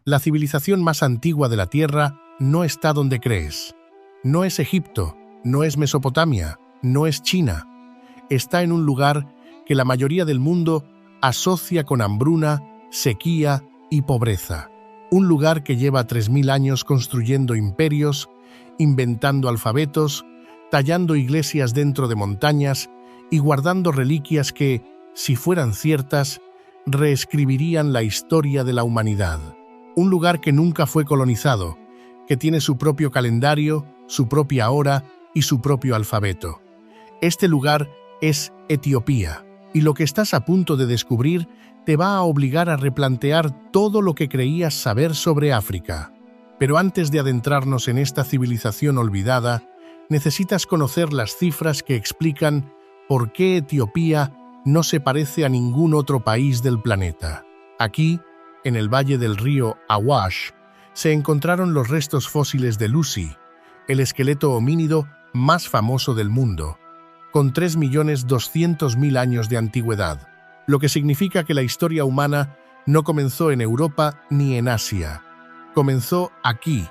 La civilización más antigua de la Tierra no está donde crees. No es Egipto, no es Mesopotamia, no es China. Está en un lugar que la mayoría del mundo asocia con hambruna, sequía y pobreza. Un lugar que lleva 3000 años construyendo imperios, inventando alfabetos, tallando iglesias dentro de montañas y guardando reliquias que, si fueran ciertas, reescribirían la historia de la humanidad. Un lugar que nunca fue colonizado, que tiene su propio calendario, su propia hora y su propio alfabeto. Este lugar es Etiopía, y lo que estás a punto de descubrir te va a obligar a replantear todo lo que creías saber sobre África. Pero antes de adentrarnos en esta civilización olvidada, necesitas conocer las cifras que explican por qué Etiopía no se parece a ningún otro país del planeta. Aquí, en el valle del río Awash, se encontraron los restos fósiles de Lucy, el esqueleto homínido más famoso del mundo, con 3.200.000 años de antigüedad, lo que significa que la historia humana no comenzó en Europa ni en Asia. Comenzó aquí,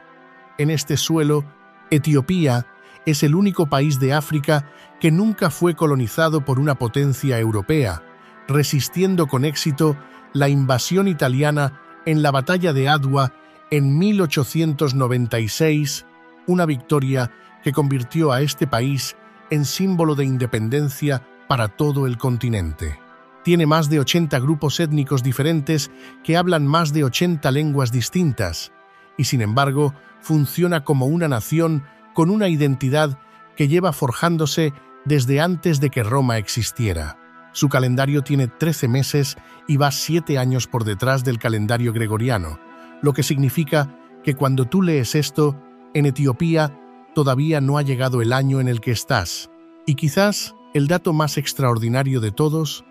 en este suelo. Etiopía es el único país de África que nunca fue colonizado por una potencia europea, resistiendo con éxito la invasión italiana en la batalla de Adwa en 1896, una victoria que convirtió a este país en símbolo de independencia para todo el continente. Tiene más de 80 grupos étnicos diferentes que hablan más de 80 lenguas distintas, y sin embargo funciona como una nación con una identidad que lleva forjándose desde antes de que Roma existiera. Su calendario tiene 13 meses y va 7 años por detrás del calendario gregoriano, lo que significa que cuando tú lees esto, en Etiopía todavía no ha llegado el año en el que estás. Y quizás el dato más extraordinario de todos,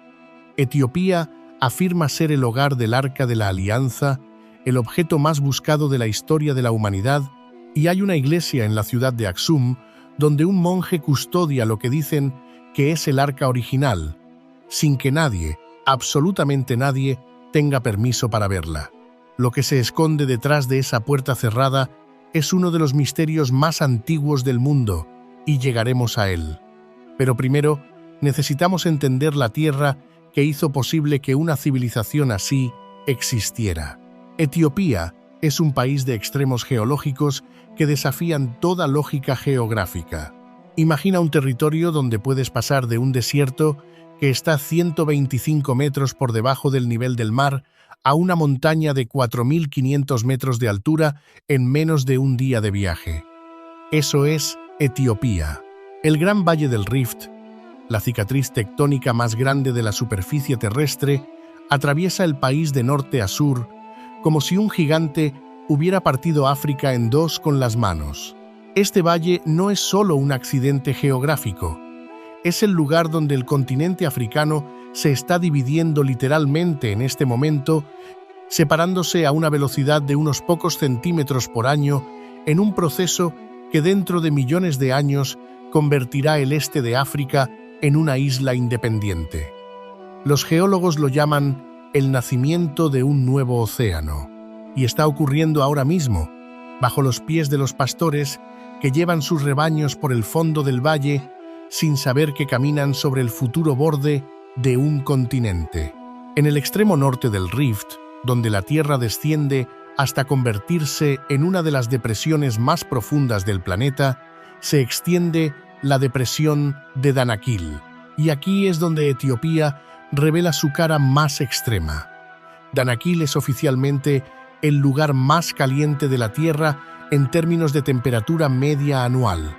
Etiopía afirma ser el hogar del Arca de la Alianza, el objeto más buscado de la historia de la humanidad, y hay una iglesia en la ciudad de Aksum donde un monje custodia lo que dicen que es el arca original, sin que nadie, absolutamente nadie, tenga permiso para verla. Lo que se esconde detrás de esa puerta cerrada es uno de los misterios más antiguos del mundo, y llegaremos a él. Pero primero, necesitamos entender la tierra que hizo posible que una civilización así existiera. Etiopía es un país de extremos geológicos que desafían toda lógica geográfica. Imagina un territorio donde puedes pasar de un desierto que está 125 metros por debajo del nivel del mar a una montaña de 4.500 metros de altura en menos de un día de viaje. Eso es Etiopía. El Gran Valle del Rift, la cicatriz tectónica más grande de la superficie terrestre, atraviesa el país de norte a sur, como si un gigante hubiera partido África en dos con las manos. Este valle no es solo un accidente geográfico, es el lugar donde el continente africano se está dividiendo literalmente en este momento, separándose a una velocidad de unos pocos centímetros por año en un proceso que dentro de millones de años convertirá el este de África en una isla independiente. Los geólogos lo llaman el nacimiento de un nuevo océano, y está ocurriendo ahora mismo, bajo los pies de los pastores que llevan sus rebaños por el fondo del valle sin saber que caminan sobre el futuro borde de un continente. En el extremo norte del Rift, donde la Tierra desciende hasta convertirse en una de las depresiones más profundas del planeta, se extiende la depresión de Danakil. Y aquí es donde Etiopía revela su cara más extrema. Danakil es oficialmente el lugar más caliente de la Tierra en términos de temperatura media anual.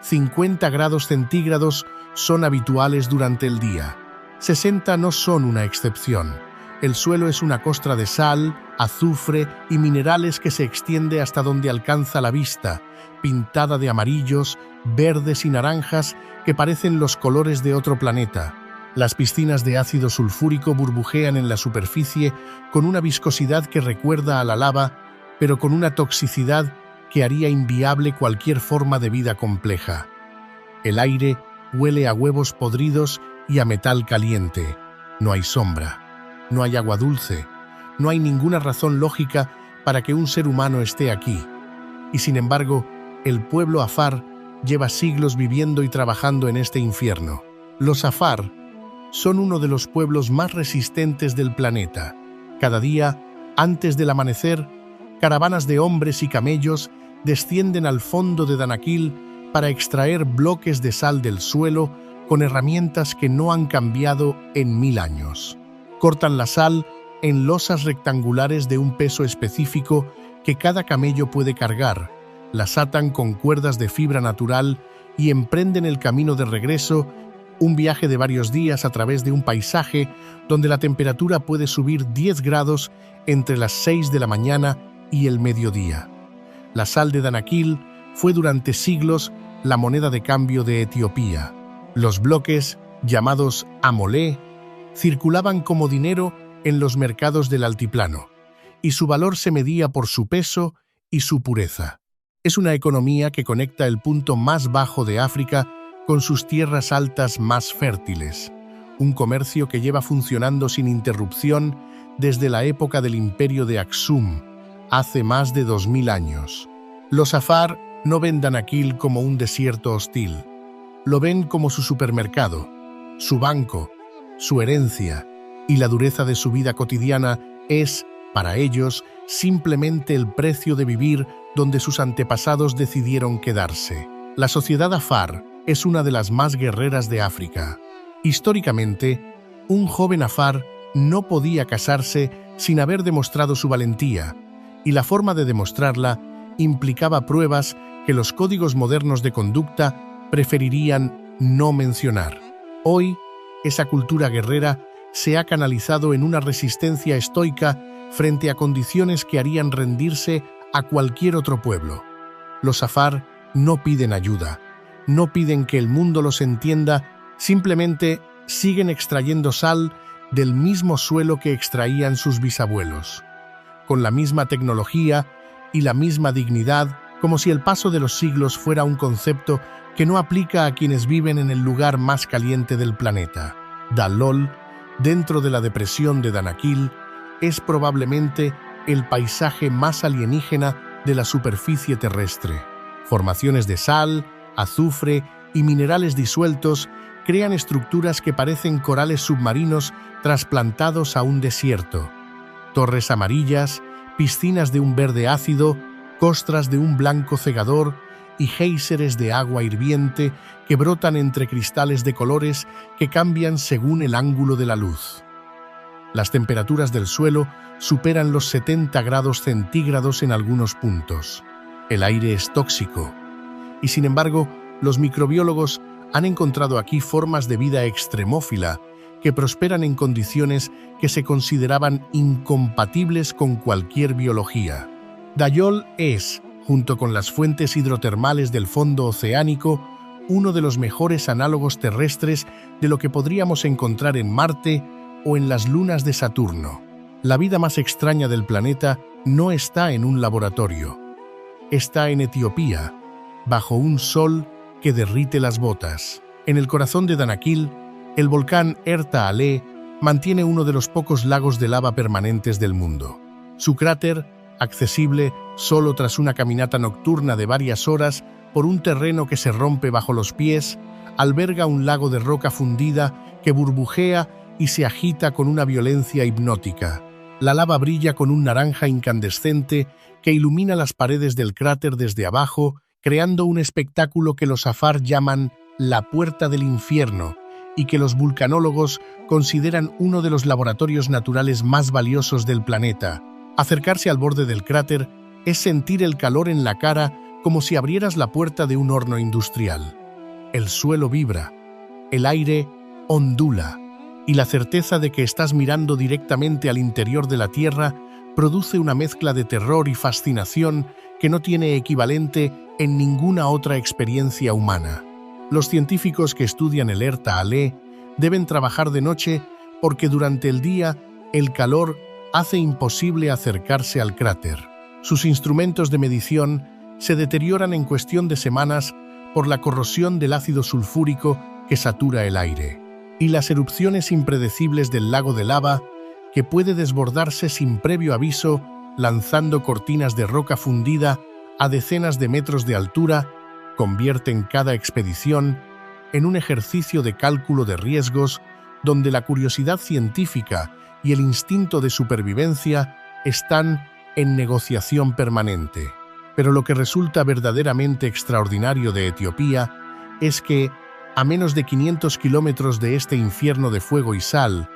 50 grados centígrados son habituales durante el día. 60 no son una excepción. El suelo es una costra de sal, azufre y minerales que se extiende hasta donde alcanza la vista, pintada de amarillos, verdes y naranjas que parecen los colores de otro planeta. Las piscinas de ácido sulfúrico burbujean en la superficie con una viscosidad que recuerda a la lava, pero con una toxicidad que haría inviable cualquier forma de vida compleja. El aire huele a huevos podridos y a metal caliente. No hay sombra, no hay agua dulce, no hay ninguna razón lógica para que un ser humano esté aquí. Y sin embargo, el pueblo afar lleva siglos viviendo y trabajando en este infierno. Los afar son uno de los pueblos más resistentes del planeta. Cada día, antes del amanecer, caravanas de hombres y camellos descienden al fondo de Danakil para extraer bloques de sal del suelo con herramientas que no han cambiado en 1000 años. Cortan la sal en losas rectangulares de un peso específico que cada camello puede cargar, las atan con cuerdas de fibra natural y emprenden el camino de regreso, un viaje de varios días a través de un paisaje donde la temperatura puede subir 10 grados entre las 6 de la mañana y el mediodía. La sal de Danakil fue durante siglos la moneda de cambio de Etiopía. Los bloques, llamados amolé, circulaban como dinero en los mercados del altiplano, y su valor se medía por su peso y su pureza. Es una economía que conecta el punto más bajo de África con sus tierras altas más fértiles, un comercio que lleva funcionando sin interrupción desde la época del imperio de Aksum, hace más de 2000 años. Los afar no ven Danakil como un desierto hostil, lo ven como su supermercado, su banco, su herencia, y la dureza de su vida cotidiana es, para ellos, simplemente el precio de vivir donde sus antepasados decidieron quedarse. La sociedad afar es una de las más guerreras de África. Históricamente, un joven afar no podía casarse sin haber demostrado su valentía, y la forma de demostrarla implicaba pruebas que los códigos modernos de conducta preferirían no mencionar. Hoy, esa cultura guerrera se ha canalizado en una resistencia estoica frente a condiciones que harían rendirse a cualquier otro pueblo. Los afar no piden ayuda, no piden que el mundo los entienda, simplemente siguen extrayendo sal del mismo suelo que extraían sus bisabuelos, con la misma tecnología y la misma dignidad, como si el paso de los siglos fuera un concepto que no aplica a quienes viven en el lugar más caliente del planeta. Dallol, dentro de la depresión de Danakil, es probablemente el paisaje más alienígena de la superficie terrestre. Formaciones de sal, azufre y minerales disueltos crean estructuras que parecen corales submarinos trasplantados a un desierto. Torres amarillas, piscinas de un verde ácido, costras de un blanco cegador y géiseres de agua hirviente que brotan entre cristales de colores que cambian según el ángulo de la luz. Las temperaturas del suelo superan los 70 grados centígrados en algunos puntos. El aire es tóxico, y sin embargo, los microbiólogos han encontrado aquí formas de vida extremófila que prosperan en condiciones que se consideraban incompatibles con cualquier biología. Dallol es, junto con las fuentes hidrotermales del fondo oceánico, uno de los mejores análogos terrestres de lo que podríamos encontrar en Marte o en las lunas de Saturno. La vida más extraña del planeta no está en un laboratorio. Está en Etiopía, bajo un sol que derrite las botas. En el corazón de Danakil, el volcán Erta Ale mantiene uno de los pocos lagos de lava permanentes del mundo. Su cráter, accesible solo tras una caminata nocturna de varias horas por un terreno que se rompe bajo los pies, alberga un lago de roca fundida que burbujea y se agita con una violencia hipnótica. La lava brilla con un naranja incandescente que ilumina las paredes del cráter desde abajo, creando un espectáculo que los afar llaman la puerta del infierno y que los vulcanólogos consideran uno de los laboratorios naturales más valiosos del planeta. Acercarse al borde del cráter es sentir el calor en la cara como si abrieras la puerta de un horno industrial. El suelo vibra, el aire ondula, y la certeza de que estás mirando directamente al interior de la Tierra produce una mezcla de terror y fascinación que no tiene equivalente en ninguna otra experiencia humana. Los científicos que estudian el Erta Ale deben trabajar de noche porque durante el día el calor hace imposible acercarse al cráter. Sus instrumentos de medición se deterioran en cuestión de semanas por la corrosión del ácido sulfúrico que satura el aire, y las erupciones impredecibles del lago de lava, que puede desbordarse sin previo aviso, lanzando cortinas de roca fundida a decenas de metros de altura, convierten cada expedición en un ejercicio de cálculo de riesgos donde la curiosidad científica y el instinto de supervivencia están en negociación permanente. Pero lo que resulta verdaderamente extraordinario de Etiopía es que, a menos de 500 kilómetros de este infierno de fuego y sal,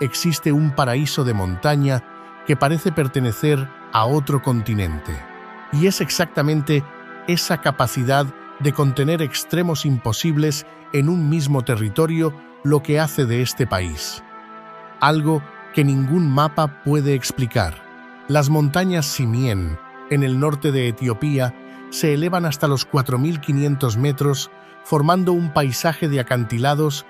existe un paraíso de montaña que parece pertenecer a otro continente. Y es exactamente esa capacidad de contener extremos imposibles en un mismo territorio lo que hace de este país algo que ningún mapa puede explicar. Las montañas Simien, en el norte de Etiopía, se elevan hasta los 4.500 metros, formando un paisaje de acantilados,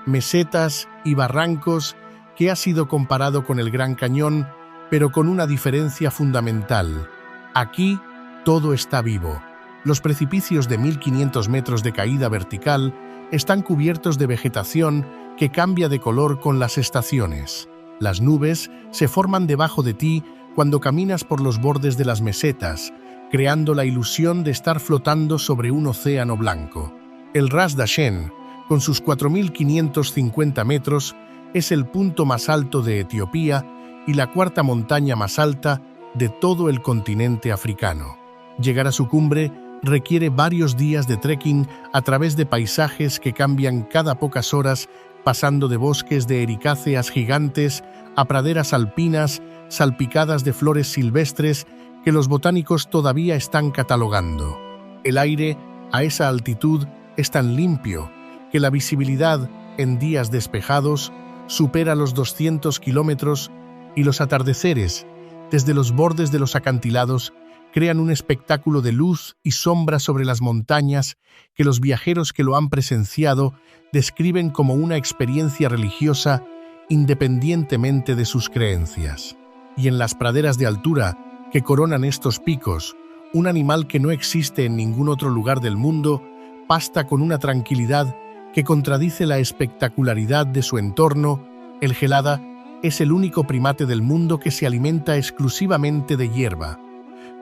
mesetas y barrancos que ha sido comparado con el Gran Cañón, pero con una diferencia fundamental. Aquí todo está vivo. Los precipicios de 1.500 metros de caída vertical están cubiertos de vegetación que cambia de color con las estaciones. Las nubes se forman debajo de ti cuando caminas por los bordes de las mesetas, creando la ilusión de estar flotando sobre un océano blanco. El Ras Dashen, con sus 4.550 metros, es el punto más alto de Etiopía y la cuarta montaña más alta de todo el continente africano. Llegar a su cumbre requiere varios días de trekking a través de paisajes que cambian cada pocas horas, pasando de bosques de ericáceas gigantes a praderas alpinas salpicadas de flores silvestres que los botánicos todavía están catalogando. El aire a esa altitud es tan limpio que la visibilidad en días despejados supera los 200 kilómetros y los atardeceres, desde los bordes de los acantilados, crean un espectáculo de luz y sombra sobre las montañas que los viajeros que lo han presenciado describen como una experiencia religiosa independientemente de sus creencias. Y en las praderas de altura que coronan estos picos, un animal que no existe en ningún otro lugar del mundo pasta con una tranquilidad que contradice la espectacularidad de su entorno. El gelada es el único primate del mundo que se alimenta exclusivamente de hierba.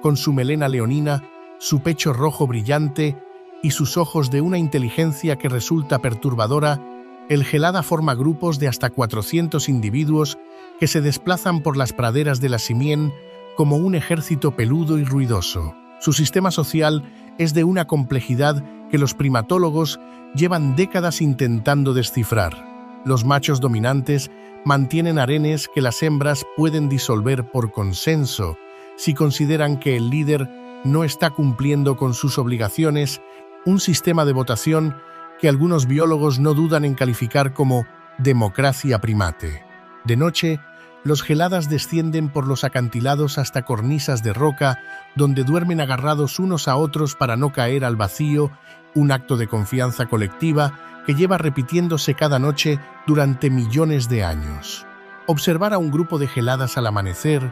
Con su melena leonina, su pecho rojo brillante y sus ojos de una inteligencia que resulta perturbadora, el gelada forma grupos de hasta 400 individuos que se desplazan por las praderas de la Simien como un ejército peludo y ruidoso. Su sistema social es de una complejidad que los primatólogos llevan décadas intentando descifrar. Los machos dominantes mantienen harenes que las hembras pueden disolver por consenso si consideran que el líder no está cumpliendo con sus obligaciones, un sistema de votación que algunos biólogos no dudan en calificar como democracia primate. De noche, los geladas descienden por los acantilados hasta cornisas de roca, donde duermen agarrados unos a otros para no caer al vacío, un acto de confianza colectiva que lleva repitiéndose cada noche durante millones de años. Observar a un grupo de geladas al amanecer,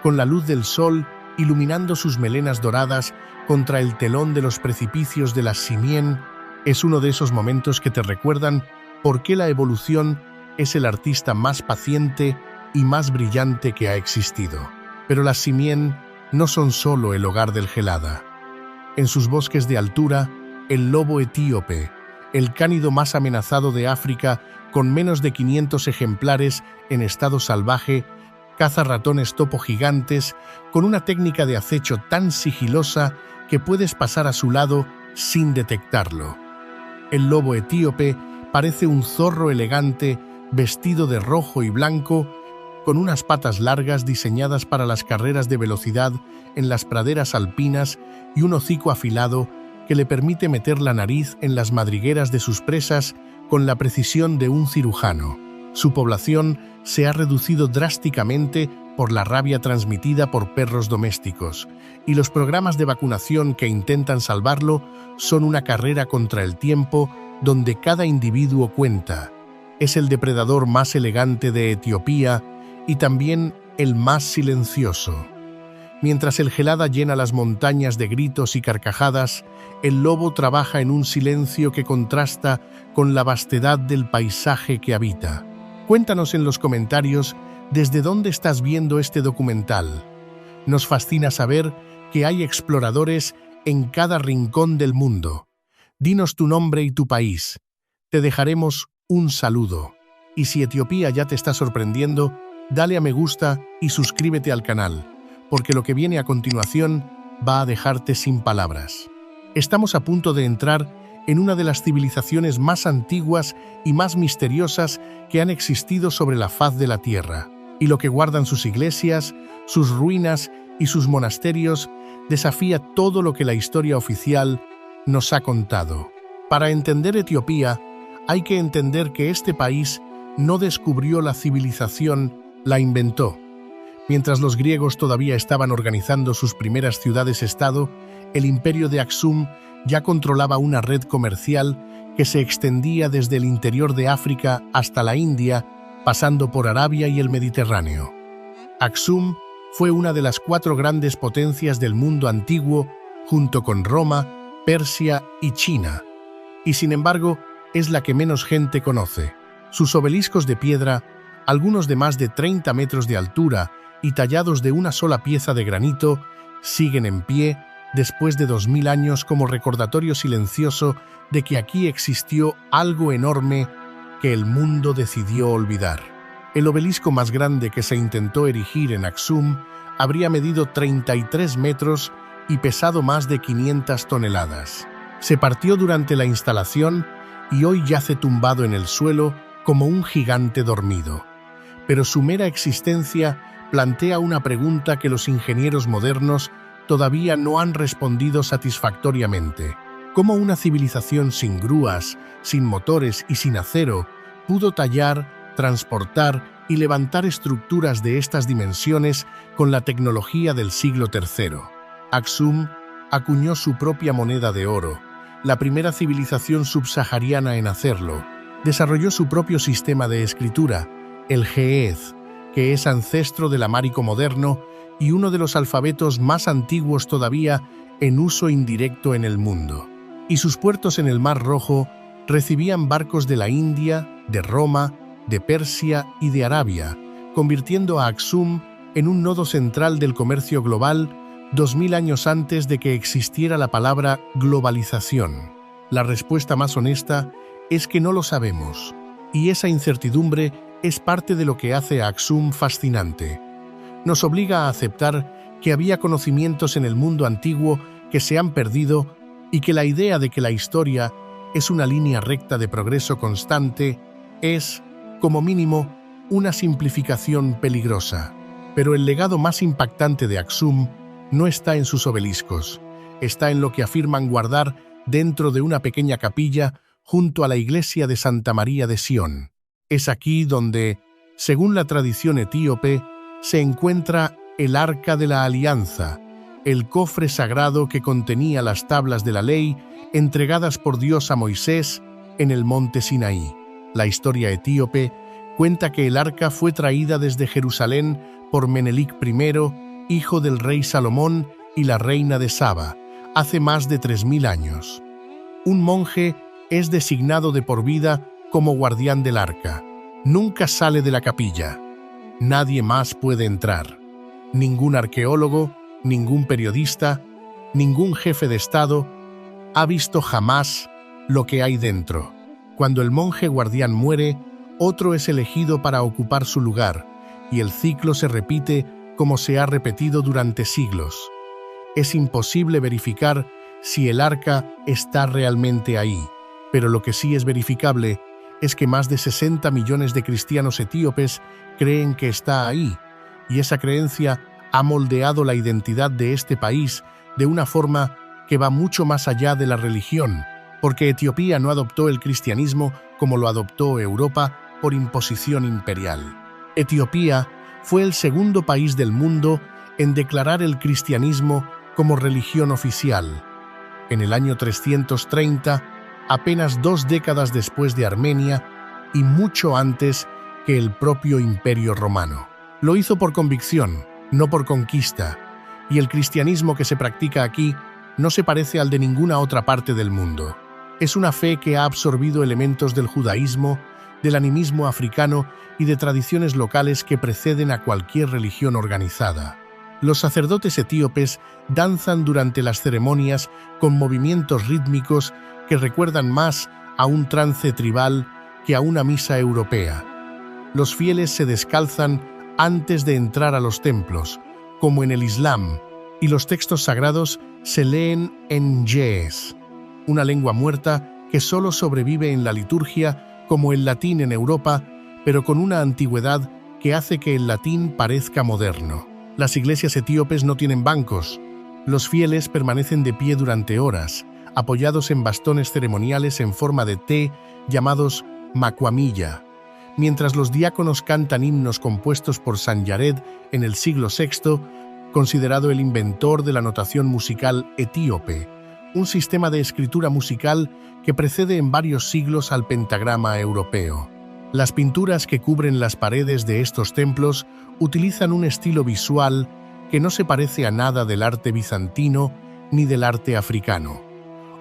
con la luz del sol iluminando sus melenas doradas contra el telón de los precipicios de la Simien, es uno de esos momentos que te recuerdan por qué la evolución es el artista más paciente y más brillante que ha existido. Pero las Simien no son solo el hogar del gelada. En sus bosques de altura, el lobo etíope, el cánido más amenazado de África, con menos de 500 ejemplares en estado salvaje, caza ratones topo gigantes con una técnica de acecho tan sigilosa que puedes pasar a su lado sin detectarlo. El lobo etíope parece un zorro elegante vestido de rojo y blanco, con unas patas largas diseñadas para las carreras de velocidad en las praderas alpinas y un hocico afilado que le permite meter la nariz en las madrigueras de sus presas con la precisión de un cirujano. Su población se ha reducido drásticamente por la rabia transmitida por perros domésticos, y los programas de vacunación que intentan salvarlo son una carrera contra el tiempo donde cada individuo cuenta. Es el depredador más elegante de Etiopía y también el más silencioso. Mientras el gelada llena las montañas de gritos y carcajadas, el lobo trabaja en un silencio que contrasta con la vastedad del paisaje que habita. Cuéntanos en los comentarios desde dónde estás viendo este documental. Nos fascina saber que hay exploradores en cada rincón del mundo. Dinos tu nombre y tu país. Te dejaremos un saludo. Y si Etiopía ya te está sorprendiendo, dale a me gusta y suscríbete al canal, porque lo que viene a continuación va a dejarte sin palabras. Estamos a punto de entrar en una de las civilizaciones más antiguas y más misteriosas que han existido sobre la faz de la Tierra. Y lo que guardan sus iglesias, sus ruinas y sus monasterios desafía todo lo que la historia oficial nos ha contado. Para entender Etiopía, hay que entender que este país no descubrió la civilización, la inventó. Mientras los griegos todavía estaban organizando sus primeras ciudades-estado, el imperio de Aksum ya controlaba una red comercial que se extendía desde el interior de África hasta la India, pasando por Arabia y el Mediterráneo. Aksum fue una de las 4 grandes potencias del mundo antiguo, junto con Roma, Persia y China, y sin embargo es la que menos gente conoce. Sus obeliscos de piedra, algunos de más de 30 metros de altura y tallados de una sola pieza de granito, siguen en pie después de 2000 años como recordatorio silencioso de que aquí existió algo enorme que el mundo decidió olvidar. El obelisco más grande que se intentó erigir en Aksum habría medido 33 metros y pesado más de 500 toneladas. Se partió durante la instalación y hoy yace tumbado en el suelo como un gigante dormido. Pero su mera existencia plantea una pregunta que los ingenieros modernos todavía no han respondido satisfactoriamente. ¿Cómo una civilización sin grúas, sin motores y sin acero pudo tallar, transportar y levantar estructuras de estas dimensiones con la tecnología del siglo III? Aksum acuñó su propia moneda de oro, la primera civilización subsahariana en hacerlo. Desarrolló su propio sistema de escritura, el Ge'ez, que es ancestro del amárico moderno y uno de los alfabetos más antiguos todavía en uso indirecto en el mundo. Y sus puertos en el Mar Rojo recibían barcos de la India, de Roma, de Persia y de Arabia, convirtiendo a Aksum en un nodo central del comercio global 2000 años antes de que existiera la palabra globalización. La respuesta más honesta es que no lo sabemos, y esa incertidumbre es parte de lo que hace a Aksum fascinante. Nos obliga a aceptar que había conocimientos en el mundo antiguo que se han perdido y que la idea de que la historia es una línea recta de progreso constante es, como mínimo, una simplificación peligrosa. Pero el legado más impactante de Aksum no está en sus obeliscos, está en lo que afirman guardar dentro de una pequeña capilla junto a la iglesia de Santa María de Sion. Es aquí donde, según la tradición etíope, se encuentra el Arca de la Alianza, el cofre sagrado que contenía las tablas de la ley entregadas por Dios a Moisés en el monte Sinaí. La historia etíope cuenta que el arca fue traída desde Jerusalén por Menelik I, hijo del rey Salomón y la reina de Saba, hace más de 3000 años. Un monje es designado de por vida como guardián del arca. Nunca sale de la capilla. Nadie más puede entrar. Ningún arqueólogo, ningún periodista, ningún jefe de Estado ha visto jamás lo que hay dentro. Cuando el monje guardián muere, otro es elegido para ocupar su lugar, y el ciclo se repite como se ha repetido durante siglos. Es imposible verificar si el arca está realmente ahí, pero lo que sí es verificable es que más de 60 millones de cristianos etíopes creen que está ahí, y esa creencia ha moldeado la identidad de este país de una forma que va mucho más allá de la religión, porque Etiopía no adoptó el cristianismo como lo adoptó Europa por imposición imperial. Etiopía fue el segundo país del mundo en declarar el cristianismo como religión oficial. En el año 330, apenas 2 décadas después de Armenia y mucho antes que el propio Imperio Romano. Lo hizo por convicción, no por conquista, y el cristianismo que se practica aquí no se parece al de ninguna otra parte del mundo. Es una fe que ha absorbido elementos del judaísmo, del animismo africano y de tradiciones locales que preceden a cualquier religión organizada. Los sacerdotes etíopes danzan durante las ceremonias con movimientos rítmicos que recuerdan más a un trance tribal que a una misa europea. Los fieles se descalzan antes de entrar a los templos, como en el Islam, y los textos sagrados se leen en ge'ez, una lengua muerta que solo sobrevive en la liturgia como el latín en Europa, pero con una antigüedad que hace que el latín parezca moderno. Las iglesias etíopes no tienen bancos. Los fieles permanecen de pie durante horas, apoyados en bastones ceremoniales en forma de T llamados macuamilla, mientras los diáconos cantan himnos compuestos por San Yared en el siglo VI, considerado el inventor de la notación musical etíope, un sistema de escritura musical que precede en varios siglos al pentagrama europeo. Las pinturas que cubren las paredes de estos templos utilizan un estilo visual que no se parece a nada del arte bizantino ni del arte africano.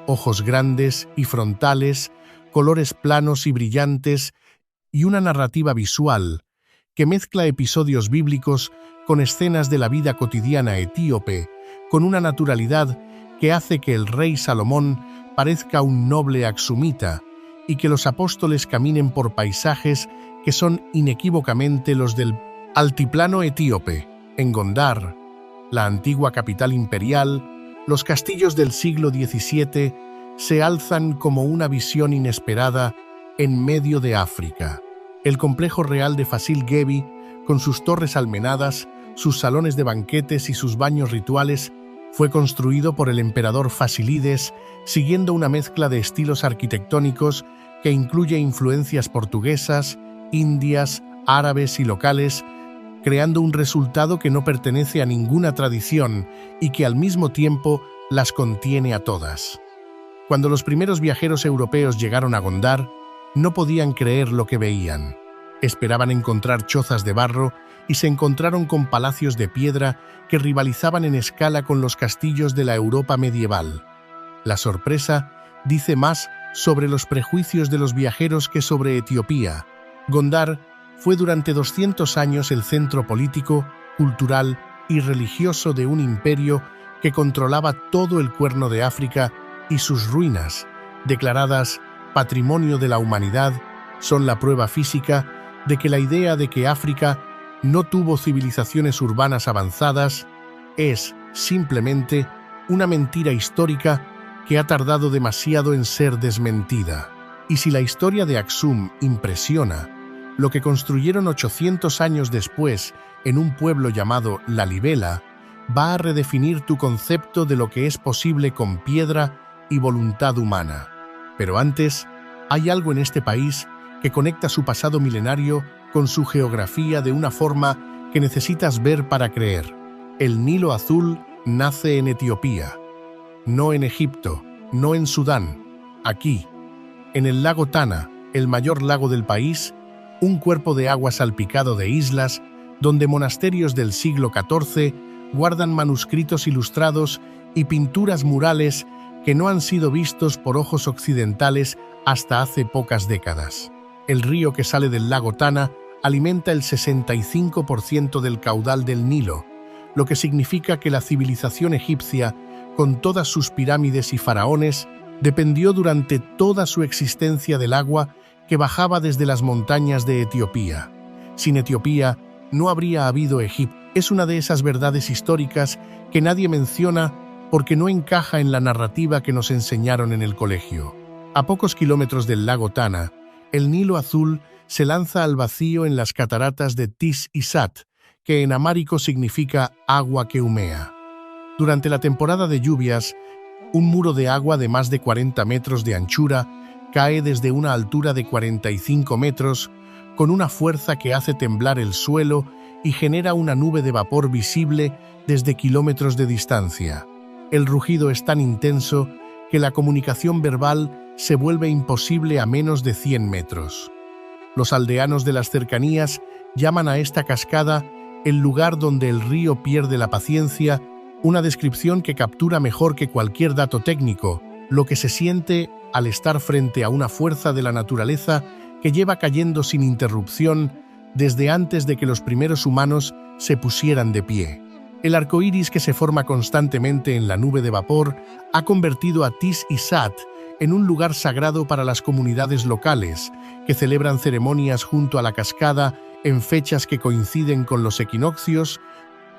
Ojos grandes y frontales, colores planos y brillantes y una narrativa visual que mezcla episodios bíblicos con escenas de la vida cotidiana etíope, con una naturalidad que hace que el rey Salomón parezca un noble aksumita y que los apóstoles caminen por paisajes que son inequívocamente los del altiplano etíope. En Gondar, la antigua capital imperial, los castillos del siglo XVII se alzan como una visión inesperada en medio de África. El complejo real de Fasil Gebi, con sus torres almenadas, sus salones de banquetes y sus baños rituales, fue construido por el emperador Fasilides, siguiendo una mezcla de estilos arquitectónicos que incluye influencias portuguesas, indias, árabes y locales, creando un resultado que no pertenece a ninguna tradición y que al mismo tiempo las contiene a todas. Cuando los primeros viajeros europeos llegaron a Gondar, no podían creer lo que veían. Esperaban encontrar chozas de barro y se encontraron con palacios de piedra que rivalizaban en escala con los castillos de la Europa medieval. La sorpresa dice más sobre los prejuicios de los viajeros que sobre Etiopía. Gondar fue durante 200 años el centro político, cultural y religioso de un imperio que controlaba todo el Cuerno de África, y sus ruinas, declaradas Patrimonio de la Humanidad, son la prueba física de que la idea de que África no tuvo civilizaciones urbanas avanzadas es, simplemente, una mentira histórica que ha tardado demasiado en ser desmentida. Y si la historia de Aksum impresiona, lo que construyeron 800 años después en un pueblo llamado Lalibela va a redefinir tu concepto de lo que es posible con piedra y voluntad humana. Pero antes, hay algo en este país que conecta su pasado milenario con su geografía de una forma que necesitas ver para creer. El Nilo Azul nace en Etiopía, no en Egipto, no en Sudán, aquí, en el lago Tana, el mayor lago del país, un cuerpo de agua salpicado de islas, donde monasterios del siglo XIV guardan manuscritos ilustrados y pinturas murales que no han sido vistos por ojos occidentales hasta hace pocas décadas. El río que sale del lago Tana alimenta el 65% del caudal del Nilo, lo que significa que la civilización egipcia, con todas sus pirámides y faraones, dependió durante toda su existencia del agua que bajaba desde las montañas de Etiopía. Sin Etiopía, no habría habido Egipto. Es una de esas verdades históricas que nadie menciona porque no encaja en la narrativa que nos enseñaron en el colegio. A pocos kilómetros del lago Tana, el Nilo Azul se lanza al vacío en las cataratas de Tis y Sat, que en amárico significa agua que humea. Durante la temporada de lluvias, un muro de agua de más de 40 metros de anchura cae desde una altura de 45 metros, con una fuerza que hace temblar el suelo y genera una nube de vapor visible desde kilómetros de distancia. El rugido es tan intenso que la comunicación verbal se vuelve imposible a menos de 100 metros. Los aldeanos de las cercanías llaman a esta cascada el lugar donde el río pierde la paciencia, una descripción que captura mejor que cualquier dato técnico lo que se siente al estar frente a una fuerza de la naturaleza que lleva cayendo sin interrupción desde antes de que los primeros humanos se pusieran de pie. El arco iris que se forma constantemente en la nube de vapor ha convertido a Tis Isat en un lugar sagrado para las comunidades locales, que celebran ceremonias junto a la cascada en fechas que coinciden con los equinoccios,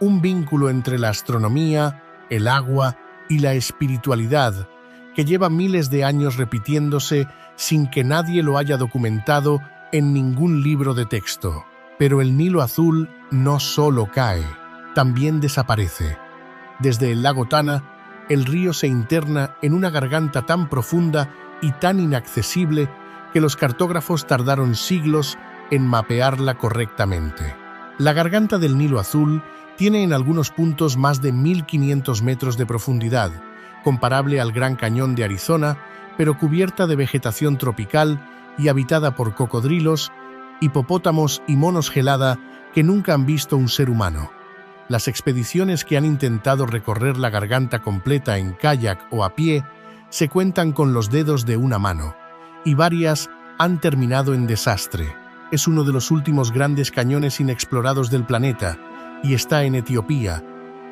un vínculo entre la astronomía, el agua y la espiritualidad, que lleva miles de años repitiéndose sin que nadie lo haya documentado en ningún libro de texto. Pero el Nilo Azul no solo cae, también desaparece. Desde el lago Tana, el río se interna en una garganta tan profunda y tan inaccesible que los cartógrafos tardaron siglos en mapearla correctamente. La garganta del Nilo Azul tiene en algunos puntos más de 1.500 metros de profundidad, comparable al Gran Cañón de Arizona, pero cubierta de vegetación tropical y habitada por cocodrilos, hipopótamos y monos gelada que nunca han visto un ser humano. Las expediciones que han intentado recorrer la garganta completa en kayak o a pie se cuentan con los dedos de una mano, y varias han terminado en desastre. Es uno de los últimos grandes cañones inexplorados del planeta y está en Etiopía,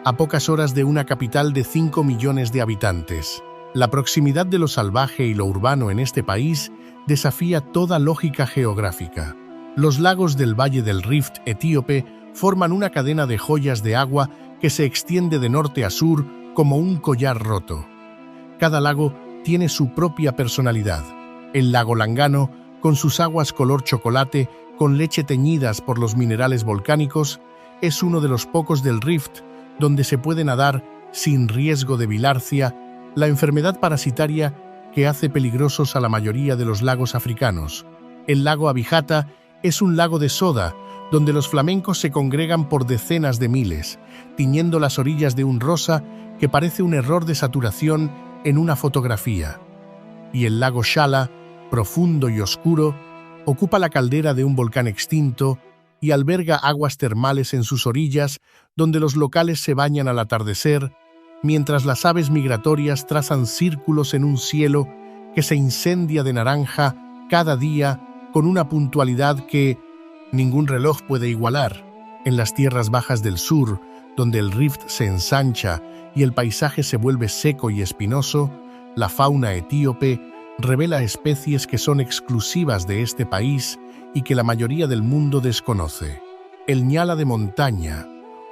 a pocas horas de una capital de 5 millones de habitantes. La proximidad de lo salvaje y lo urbano en este país desafía toda lógica geográfica. Los lagos del Valle del Rift etíope forman una cadena de joyas de agua que se extiende de norte a sur como un collar roto. Cada lago tiene su propia personalidad. El lago Langano, con sus aguas color chocolate, con leche teñidas por los minerales volcánicos, es uno de los pocos del Rift donde se puede nadar sin riesgo de bilharcia, la enfermedad parasitaria que hace peligrosos a la mayoría de los lagos africanos. El lago Abijata es un lago de soda, donde los flamencos se congregan por decenas de miles, tiñendo las orillas de un rosa que parece un error de saturación en una fotografía. Y el lago Shala, profundo y oscuro, ocupa la caldera de un volcán extinto y alberga aguas termales en sus orillas, donde los locales se bañan al atardecer, mientras las aves migratorias trazan círculos en un cielo que se incendia de naranja cada día con una puntualidad que ningún reloj puede igualar. En las tierras bajas del sur, donde el rift se ensancha y el paisaje se vuelve seco y espinoso, la fauna etíope revela especies que son exclusivas de este país y que la mayoría del mundo desconoce. El ñala de montaña,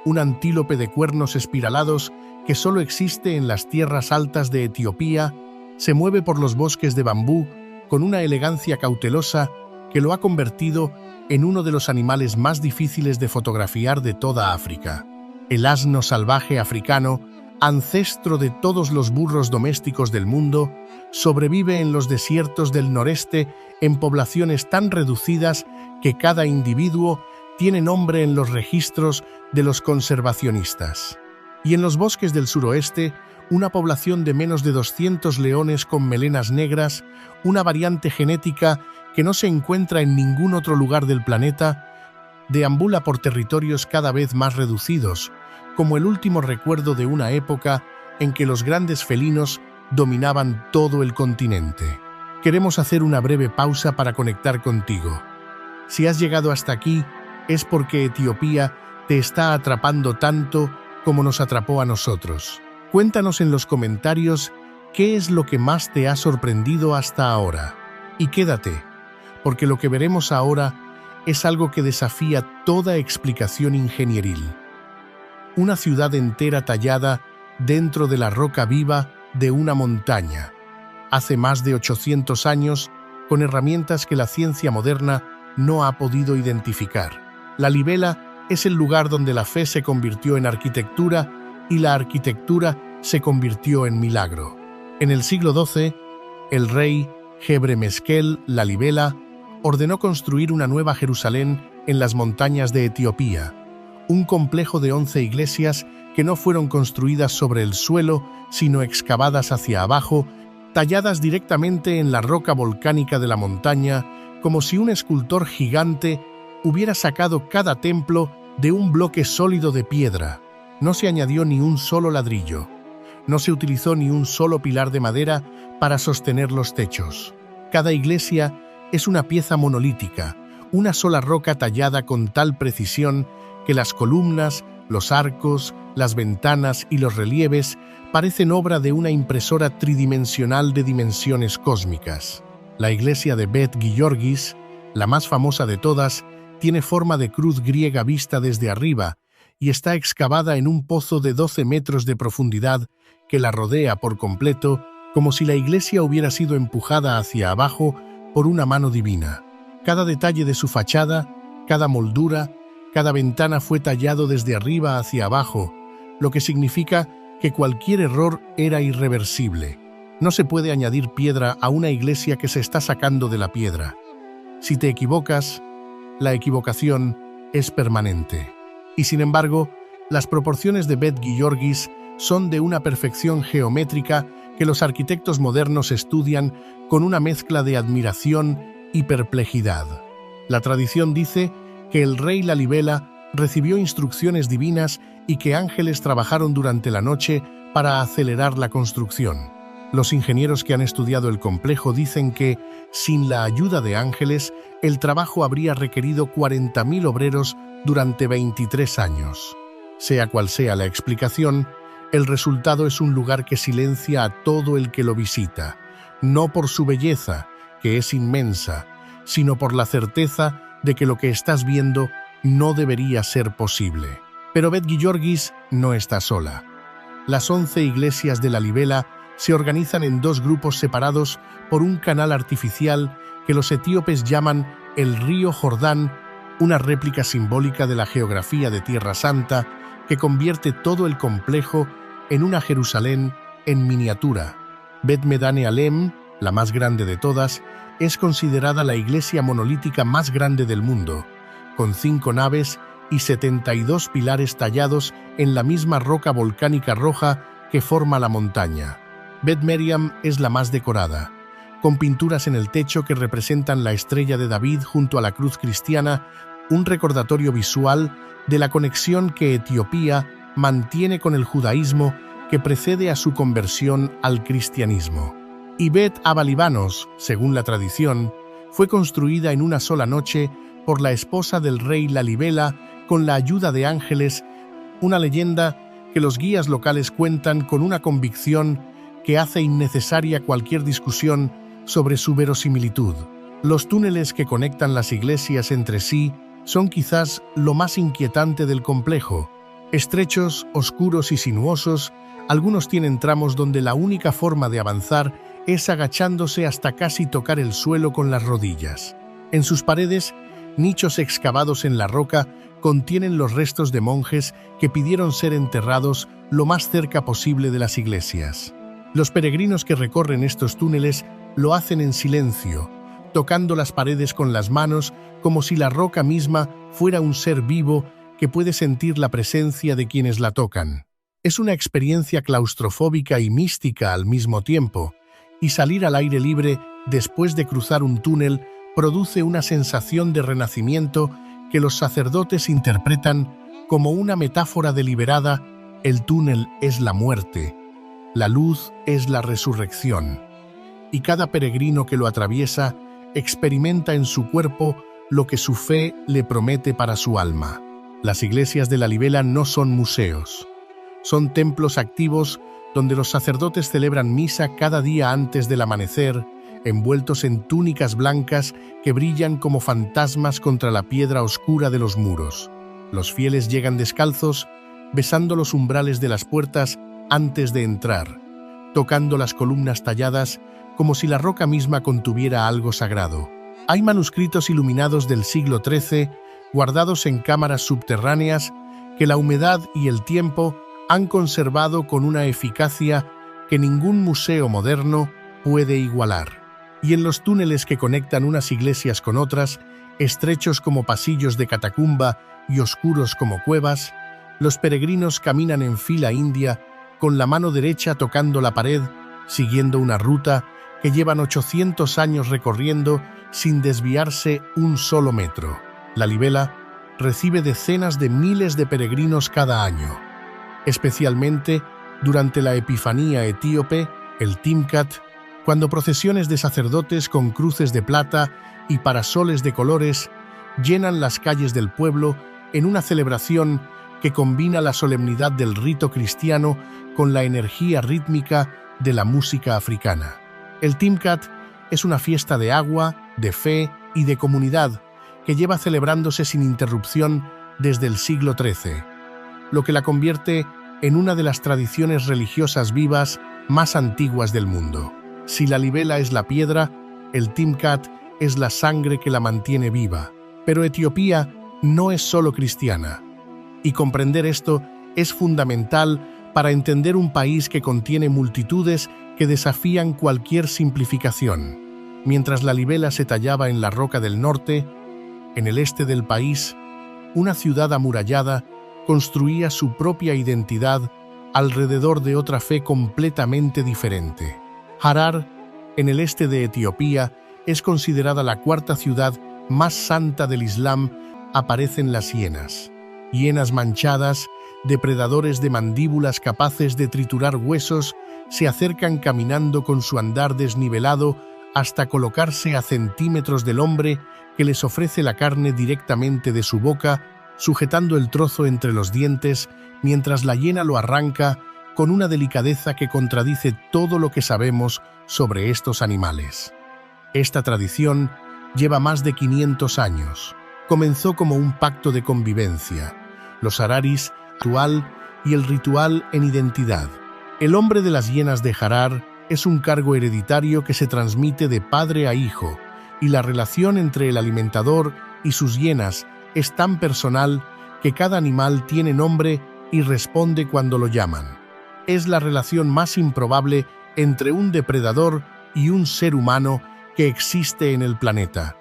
un antílope de cuernos espiralados que solo existe en las tierras altas de Etiopía, se mueve por los bosques de bambú con una elegancia cautelosa que lo ha convertido en uno de los animales más difíciles de fotografiar de toda África. El asno salvaje africano, ancestro de todos los burros domésticos del mundo, sobrevive en los desiertos del noreste en poblaciones tan reducidas que cada individuo tiene nombre en los registros de los conservacionistas. Y en los bosques del suroeste, una población de menos de 200 leones con melenas negras, una variante genética que no se encuentra en ningún otro lugar del planeta, deambula por territorios cada vez más reducidos, como el último recuerdo de una época en que los grandes felinos dominaban todo el continente. Queremos hacer una breve pausa para conectar contigo. Si has llegado hasta aquí, es porque Etiopía te está atrapando tanto como nos atrapó a nosotros. Cuéntanos en los comentarios qué es lo que más te ha sorprendido hasta ahora. Y quédate, porque lo que veremos ahora es algo que desafía toda explicación ingenieril. Una ciudad entera tallada dentro de la roca viva de una montaña, hace más de 800 años, con herramientas que la ciencia moderna no ha podido identificar. La Libela es el lugar donde la fe se convirtió en arquitectura y la arquitectura se convirtió en milagro. En el siglo XII, el rey Gebre Meskel Lalibela ordenó construir una nueva Jerusalén en las montañas de Etiopía, un complejo de 11 iglesias que no fueron construidas sobre el suelo, sino excavadas hacia abajo, talladas directamente en la roca volcánica de la montaña, como si un escultor gigante hubiera sacado cada templo de un bloque sólido de piedra. No se añadió ni un solo ladrillo. No se utilizó ni un solo pilar de madera para sostener los techos. Cada iglesia es una pieza monolítica, una sola roca tallada con tal precisión que las columnas, Los arcos, las ventanas y los relieves parecen obra de una impresora tridimensional de dimensiones cósmicas. La iglesia de Beth Giorgis, la más famosa de todas, tiene forma de cruz griega vista desde arriba y está excavada en un pozo de 12 metros de profundidad que la rodea por completo, como si la iglesia hubiera sido empujada hacia abajo por una mano divina. Cada detalle de su fachada, cada moldura, cada ventana fue tallado desde arriba hacia abajo, lo que significa que cualquier error era irreversible. No se puede añadir piedra a una iglesia que se está sacando de la piedra. Si te equivocas, la equivocación es permanente. Y sin embargo, las proporciones de Beth Giorgis son de una perfección geométrica que los arquitectos modernos estudian con una mezcla de admiración y perplejidad. La tradición dice que el rey Lalibela recibió instrucciones divinas y que ángeles trabajaron durante la noche para acelerar la construcción. Los ingenieros que han estudiado el complejo dicen que, sin la ayuda de ángeles, el trabajo habría requerido 40.000 obreros durante 23 años. Sea cual sea la explicación, el resultado es un lugar que silencia a todo el que lo visita, no por su belleza, que es inmensa, sino por la certeza de que lo que estás viendo no debería ser posible. Pero Beth Giorgis no está sola. Las 11 iglesias de Lalibela se organizan en dos grupos separados por un canal artificial que los etíopes llaman el río Jordán, una réplica simbólica de la geografía de Tierra Santa que convierte todo el complejo en una Jerusalén en miniatura. Bet Medane Alem, la más grande de todas, es considerada la iglesia monolítica más grande del mundo, con 5 naves y 72 pilares tallados en la misma roca volcánica roja que forma la montaña. Bet Meriam es la más decorada, con pinturas en el techo que representan la estrella de David junto a la cruz cristiana, un recordatorio visual de la conexión que Etiopía mantiene con el judaísmo que precede a su conversión al cristianismo. Y Bet Abalibanos, según la tradición, fue construida en una sola noche por la esposa del rey Lalibela con la ayuda de ángeles, una leyenda que los guías locales cuentan con una convicción que hace innecesaria cualquier discusión sobre su verosimilitud. Los túneles que conectan las iglesias entre sí son quizás lo más inquietante del complejo. Estrechos, oscuros y sinuosos, algunos tienen tramos donde la única forma de avanzar es agachándose hasta casi tocar el suelo con las rodillas. En sus paredes, nichos excavados en la roca contienen los restos de monjes que pidieron ser enterrados lo más cerca posible de las iglesias. Los peregrinos que recorren estos túneles lo hacen en silencio, tocando las paredes con las manos como si la roca misma fuera un ser vivo que puede sentir la presencia de quienes la tocan. Es una experiencia claustrofóbica y mística al mismo tiempo, y salir al aire libre después de cruzar un túnel produce una sensación de renacimiento que los sacerdotes interpretan como una metáfora deliberada. El túnel es la muerte, la luz es la resurrección, y cada peregrino que lo atraviesa experimenta en su cuerpo lo que su fe le promete para su alma. Las iglesias de Lalibela no son museos, son templos activos donde los sacerdotes celebran misa cada día antes del amanecer, envueltos en túnicas blancas que brillan como fantasmas contra la piedra oscura de los muros. Los fieles llegan descalzos, besando los umbrales de las puertas antes de entrar, tocando las columnas talladas como si la roca misma contuviera algo sagrado. Hay manuscritos iluminados del siglo XIII, guardados en cámaras subterráneas, que la humedad y el tiempo han conservado con una eficacia que ningún museo moderno puede igualar. Y en los túneles que conectan unas iglesias con otras, estrechos como pasillos de catacumba y oscuros como cuevas, los peregrinos caminan en fila india, con la mano derecha tocando la pared, siguiendo una ruta que llevan 800 años recorriendo sin desviarse un solo metro. Lalibela recibe decenas de miles de peregrinos cada año, especialmente durante la Epifanía etíope, el Timkat, cuando procesiones de sacerdotes con cruces de plata y parasoles de colores llenan las calles del pueblo en una celebración que combina la solemnidad del rito cristiano con la energía rítmica de la música africana. El Timkat es una fiesta de agua, de fe y de comunidad que lleva celebrándose sin interrupción desde el siglo XIII, lo que la convierte en una de las tradiciones religiosas vivas más antiguas del mundo. Si la libela es la piedra, el Timkat es la sangre que la mantiene viva. Pero Etiopía no es solo cristiana, y comprender esto es fundamental para entender un país que contiene multitudes que desafían cualquier simplificación. Mientras la libela se tallaba en la roca del norte, en el este del país, una ciudad amurallada construía su propia identidad alrededor de otra fe completamente diferente. Harar, en el este de Etiopía, es considerada la cuarta ciudad más santa del Islam. Aparecen las hienas manchadas, depredadores de mandíbulas capaces de triturar huesos, se acercan caminando con su andar desnivelado hasta colocarse a centímetros del hombre que les ofrece la carne directamente de su boca, sujetando el trozo entre los dientes mientras la hiena lo arranca con una delicadeza que contradice todo lo que sabemos sobre estos animales. Esta tradición lleva más de 500 años. Comenzó como un pacto de convivencia, los hararis, ritual y el ritual en identidad. El hombre de las hienas de Harar es un cargo hereditario que se transmite de padre a hijo, y la relación entre el alimentador y sus hienas es tan personal que cada animal tiene nombre y responde cuando lo llaman. Es la relación más improbable entre un depredador y un ser humano que existe en el planeta,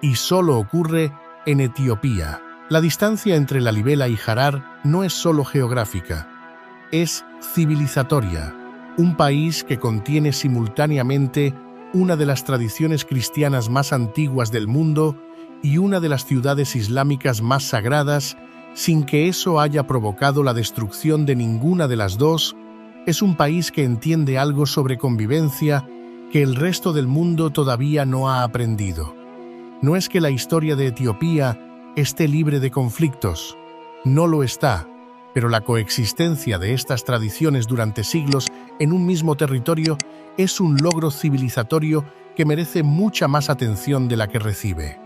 y solo ocurre en Etiopía. La distancia entre la libela y Harar no es solo geográfica, es civilizatoria. Un país que contiene simultáneamente una de las tradiciones cristianas más antiguas del mundo y una de las ciudades islámicas más sagradas, sin que eso haya provocado la destrucción de ninguna de las dos, es un país que entiende algo sobre convivencia que el resto del mundo todavía no ha aprendido. No es que la historia de Etiopía esté libre de conflictos, no lo está, pero la coexistencia de estas tradiciones durante siglos en un mismo territorio es un logro civilizatorio que merece mucha más atención de la que recibe.